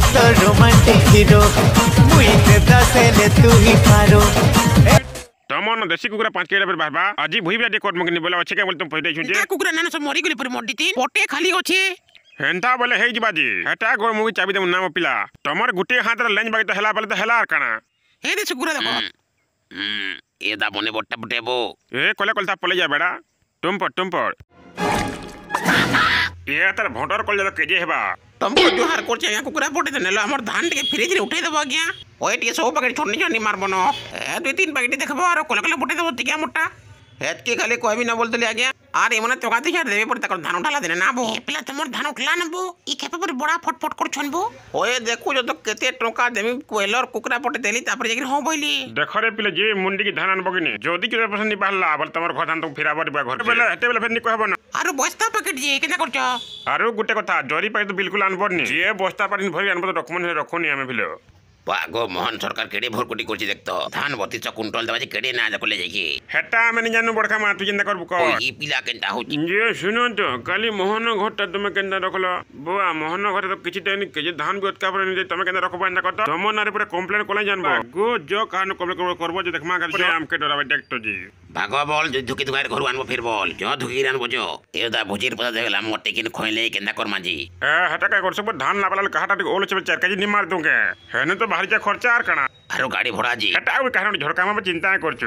तो romantic hero मुई ते दसेले तू ही पारो तमन देसी कुकुरा 5 केड़ा पर बाबा अजी भुई बिया कोट मगनी बोला अच्छे के बोल तुम पहिले छुजे कुकुरा नाना सब मरी गली पर मड्डी तीन पोटे खाली अछि हेंता बोले हे जिबाजी हेटा गोर मुगी चाबी दे नाम पिला तमर गुटे हाथ रे लेंज बागे तो हेला बोले तो हेला काना हे दे कुकुरा देखो ए दा बने बोट्टा बुटेबो ए कोले कोलता पले जा बेड़ा तुम पर ये तर भोटर कोल जा केजे हेबा तुमको जोहार करछ या कुकुरा पोटे दे नेलो हमर धान के फ्रिज रे उठै देबो गया ओए टिके 100 पैकेट छोड़नी छोड़नी मार बनो ए 2-3 पैकेट देखबो और कोले कोले पोटे देबो तिका मोटा हेत के खाली कोई भी न बोलतले आज्ञा आर एमने तोका दिखा देबे पर तकर धान उठाला देने ना बो ए पिला तमर धान उठला न बो ई खेपे पर बड़ा फटफट कर छनबो ओए देखु जो तो केते टोका देबी कोइलर कुकुरा पोटे देली तापर जेकी हो बोइली देखो रे पिले जे मुंडी की धान बगिनी जोदी के पसंद नहीं बाहला बोल तमर घर धान तो फिराबर बा घर बेले हेते बेले फेर नि कहबो न आरो बस्ता पैकेट जे केना करछ आरो गुटे कथा जरी पाई तो बिल्कुल अनबोनी जे बस्ता पानी भरी अनबो तो डॉक्यूमेंट रखोनी हमें फिले पागो मोहन सरकार केडे भोरकुटी करछि देखतो धान 32 कुंटल देबा जे केडे ना जाको ले जाई हेटा मैंने जानू बड़का मा तू जिंदा करबु को ई पिला केनता होछि जे सुनो तो काली मोहन घरटा तुम केनता रखलो बुआ मोहन घर तो किछि तनी के जे धान गोतका पर नि तुम केनता रखबो एंदा करतो तुम नारे पूरा कंप्लेंट कोला जानबो गो जो कान कंप्लेंट करबो जे देखमा कर हम के डराबे डेक्टर जी भागो बोल जे धुकी दुगार घर आनबो फिर बोल जो धुकी आनबो जो एदा भुजीर पता देला मोटे किन खोइले केनता कर माजी ए हटा का करसबो धान लाबला कहाटा ओल चबे 4 केजी नि मार दूंगे हेने तो बाहर जा खर्चा आर कणा आरो गाड़ी भड़ा जी हटा ओ कहन झरका में चिंता करछु